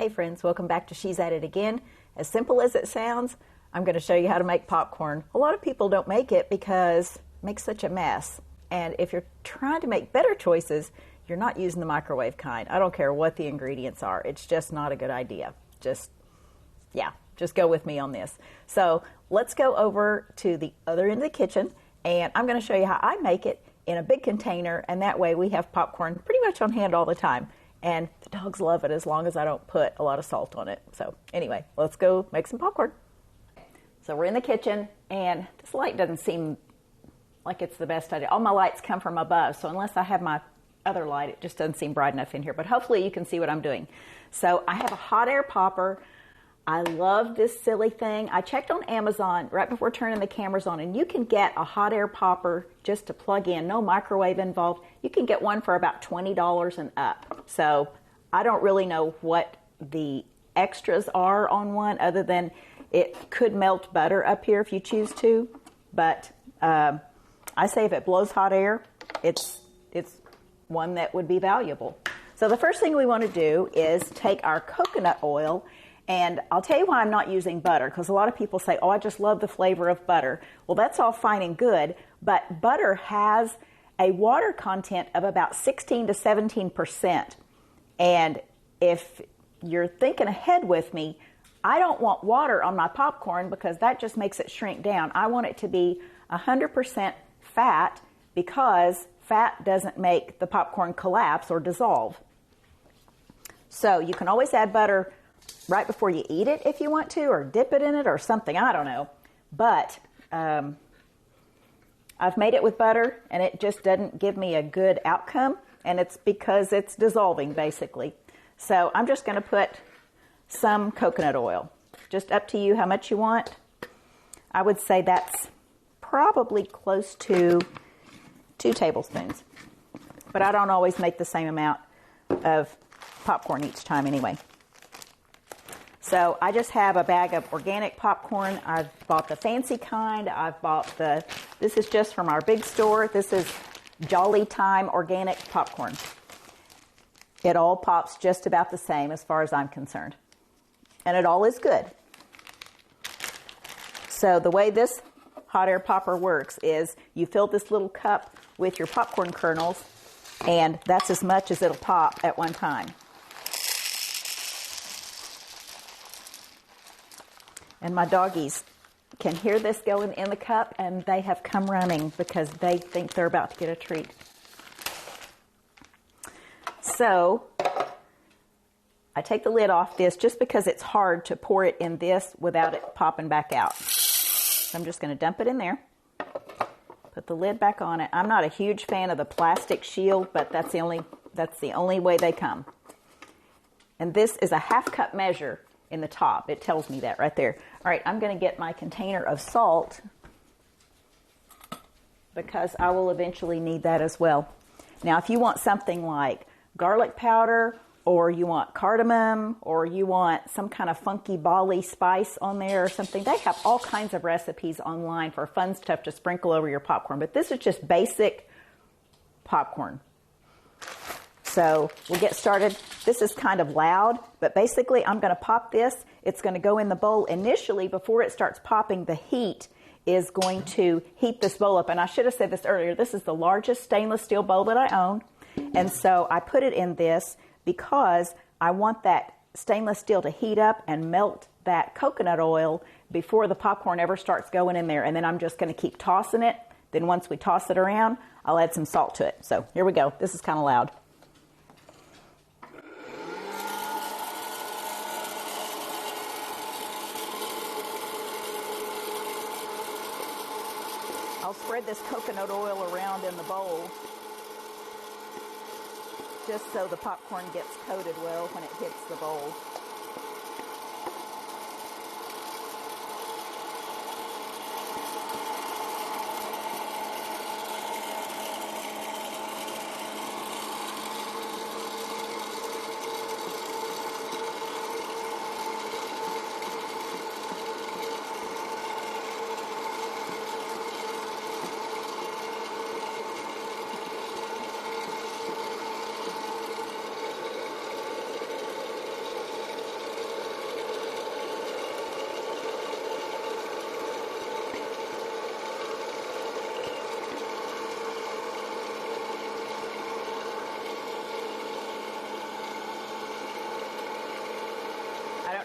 Hey friends, welcome back to She's At It Again. As simple as it sounds, I'm going to show you how to make popcorn. A lot of people don't make it because it makes such a mess. And if you're trying to make better choices, you're not using the microwave kind. I don't care what the ingredients are. It's just not a good idea. Just go with me on this. So let's go over to the other end of the kitchen, and I'm going to show you how I make it in a big container, and that way we have popcorn pretty much on hand all the time. And the dogs love it as long as I don't put a lot of salt on it. So anyway, let's go make some popcorn. So we're in the kitchen, and this light doesn't seem like it's the best idea. All my lights come from above, so unless I have my other light, it just doesn't seem bright enough in here. But hopefully you can see what I'm doing. So I have a hot air popper. I love this silly thing. I checked on Amazon right before turning the cameras on, and you can get a hot air popper just to plug in, no microwave involved. You can get one for about $20 and up. So I don't really know what the extras are on one other than it could melt butter up here if you choose to. But I say if it blows hot air, it's one that would be valuable. So the first thing we want to do is take our coconut oil. And I'll tell you why I'm not using butter, because a lot of people say, oh, I just love the flavor of butter. Well, that's all fine and good, but butter has a water content of about 16 to 17%. And if you're thinking ahead with me, I don't want water on my popcorn because that just makes it shrink down. I want it to be 100% fat because fat doesn't make the popcorn collapse or dissolve. So you can always add butter right before you eat it if you want to, or dip it in it or something, I don't know. But I've made it with butter and it just doesn't give me a good outcome, and it's because it's dissolving basically. So I'm just going to put some coconut oil, just up to you how much you want. I would say that's probably close to 2 tablespoons, but I don't always make the same amount of popcorn each time anyway. So I just have a bag of organic popcorn. I've bought the fancy kind. I've bought this is just from our big store. This is Jolly Time organic popcorn. It all pops just about the same as far as I'm concerned. And it all is good. So the way this hot air popper works is you fill this little cup with your popcorn kernels, and that's as much as it'll pop at one time. And my doggies can hear this going in the cup, and they have come running because they think they're about to get a treat. So I take the lid off this just because it's hard to pour it in this without it popping back out. So I'm just going to dump it in there. Put the lid back on it. I'm not a huge fan of the plastic shield, but that's the only way they come. And this is a ½ cup measure in the top. It tells me that right there. All right, I'm going to get my container of salt because I will eventually need that as well. Now, if you want something like garlic powder, or you want cardamom, or you want some kind of funky Bali spice on there or something, they have all kinds of recipes online for fun stuff to sprinkle over your popcorn. But this is just basic popcorn. So we'll get started. This is kind of loud, but basically I'm going to pop this. It's going to go in the bowl initially before it starts popping. The heat is going to heat this bowl up. And I should have said this earlier. This is the largest stainless steel bowl that I own. And so I put it in this because I want that stainless steel to heat up and melt that coconut oil before the popcorn ever starts going in there. And then I'm just going to keep tossing it. Then once we toss it around, I'll add some salt to it. So here we go. This is kind of loud. I'll spread this coconut oil around in the bowl just so the popcorn gets coated well when it hits the bowl.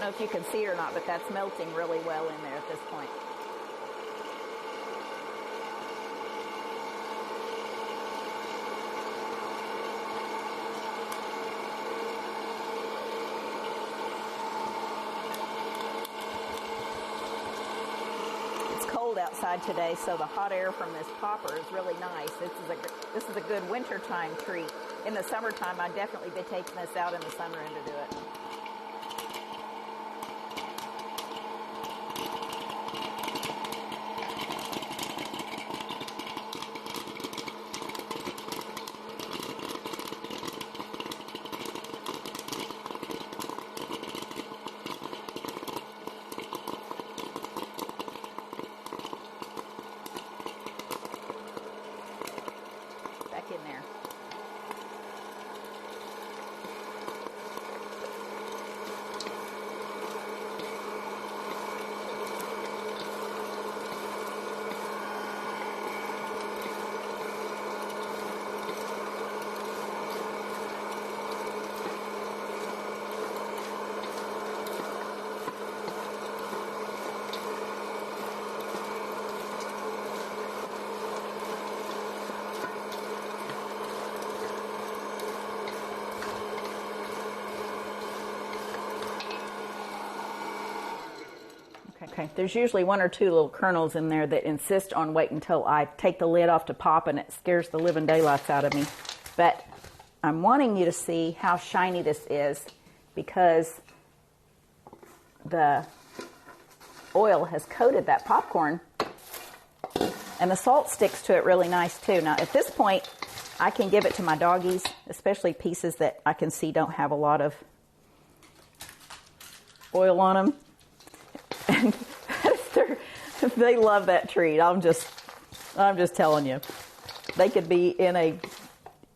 know if you can see it or not, but that's melting really well in there at this point. Cold outside today, so the hot air from this popper is really nice. This is a good wintertime treat. In the summertime, I'd definitely be taking this out in the summer and to do it. In there. Okay, there's usually one or two little kernels in there that insist on waiting until I take the lid off to pop, and it scares the living daylights out of me. But I'm wanting you to see how shiny this is because the oil has coated that popcorn, and the salt sticks to it really nice too. Now at this point, I can give it to my doggies, especially pieces that I can see don't have a lot of oil on them. And they love that treat. I'm just telling you. They could be in a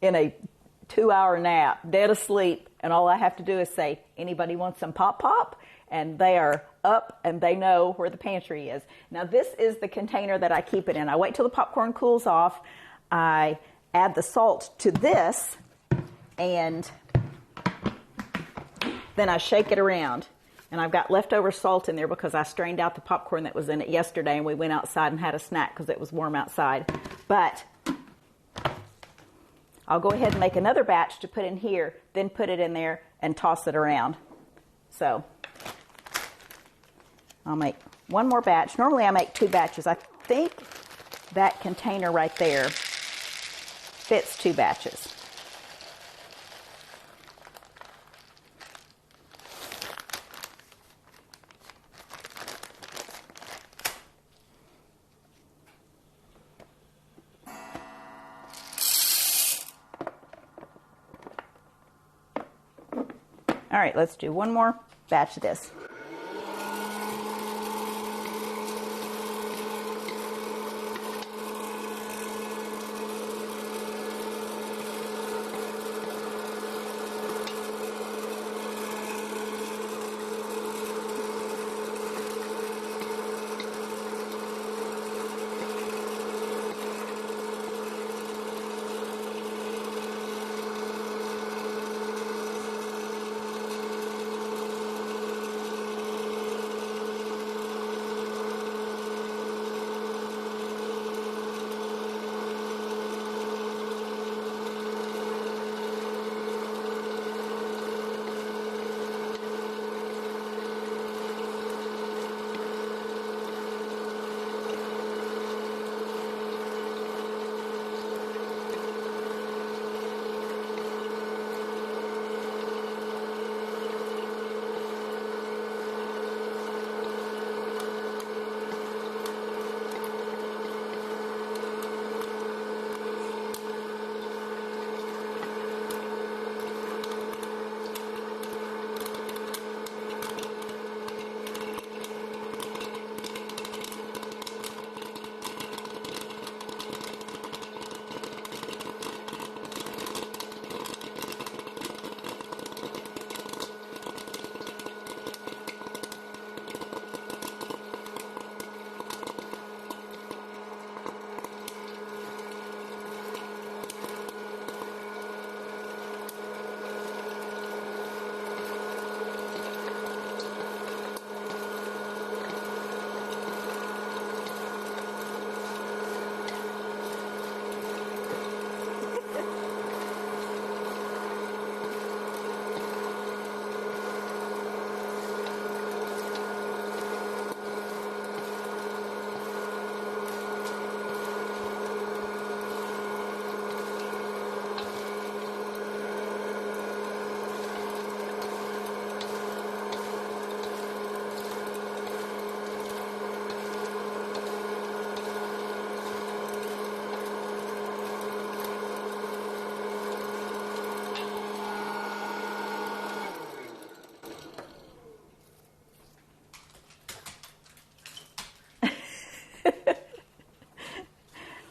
2-hour nap, dead asleep, and all I have to do is say, anybody want some pop? And they are up and they know where the pantry is. Now this is the container that I keep it in. I wait till the popcorn cools off. I add the salt to this, and then I shake it around. And I've got leftover salt in there because I strained out the popcorn that was in it yesterday, and we went outside and had a snack because it was warm outside. But I'll go ahead and make another batch to put in here, then put it in there and toss it around. So I'll make one more batch. Normally I make 2 batches. I think that container right there fits 2 batches. All right, let's do one more batch of this.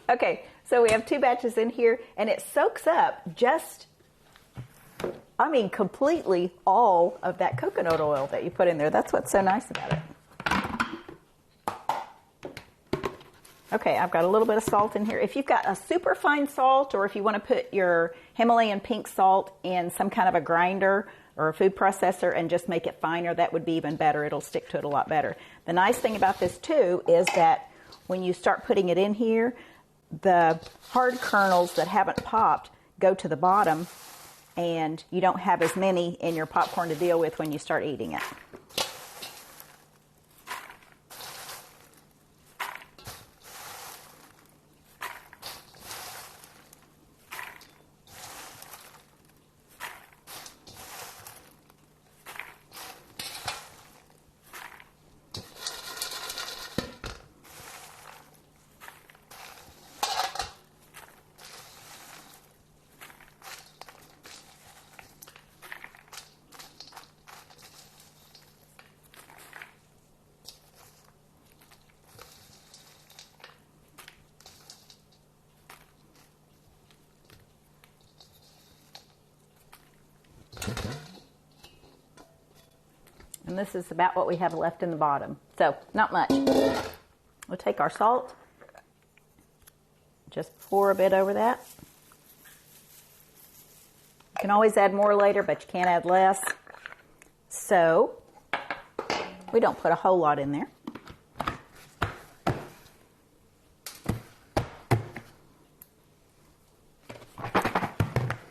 Okay, so we have 2 batches in here, and it soaks up completely all of that coconut oil that you put in there. That's what's so nice about it. Okay, I've got a little bit of salt in here. If you've got a super fine salt, or if you want to put your Himalayan pink salt in some kind of a grinder or a food processor and just make it finer, that would be even better. It'll stick to it a lot better. The nice thing about this too is that when you start putting it in here, the hard kernels that haven't popped go to the bottom, and you don't have as many in your popcorn to deal with when you start eating it. And this is about what we have left in the bottom. So, not much. We'll take our salt, just pour a bit over that. You can always add more later, but you can't add less. So, we don't put a whole lot in there.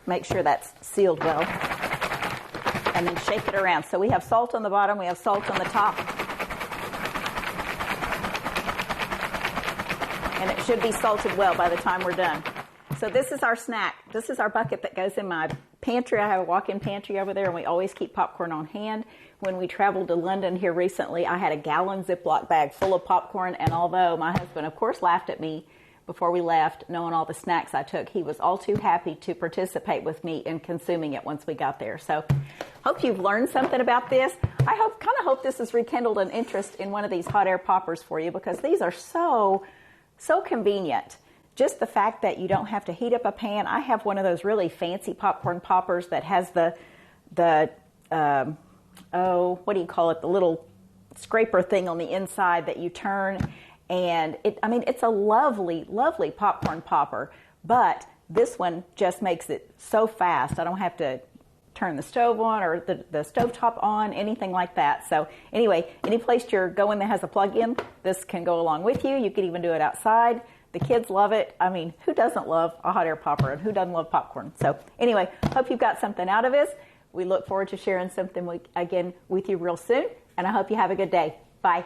Make sure that's sealed well. And then shake it around. So we have salt on the bottom, we have salt on the top. And it should be salted well by the time we're done. So this is our snack. This is our bucket that goes in my pantry. I have a walk-in pantry over there, and we always keep popcorn on hand. When we traveled to London here recently, I had a gallon Ziploc bag full of popcorn, and although my husband, of course, laughed at me before we left, knowing all the snacks I took, he was all too happy to participate with me in consuming it once we got there. So hope you've learned something about this. I kind of hope this has rekindled an interest in one of these hot air poppers for you, because these are so convenient. Just the fact that you don't have to heat up a pan. I have one of those really fancy popcorn poppers that has the what do you call it? The little scraper thing on the inside that you turn. And it's a lovely, lovely popcorn popper, but this one just makes it so fast. I don't have to turn the stove on or the stovetop on, anything like that. So anyway, any place you're going that has a plug-in, this can go along with you. You can even do it outside. The kids love it. I mean, who doesn't love a hot air popper, and who doesn't love popcorn? So anyway, hope you've got something out of this. We look forward to sharing something again with you real soon, and I hope you have a good day. Bye.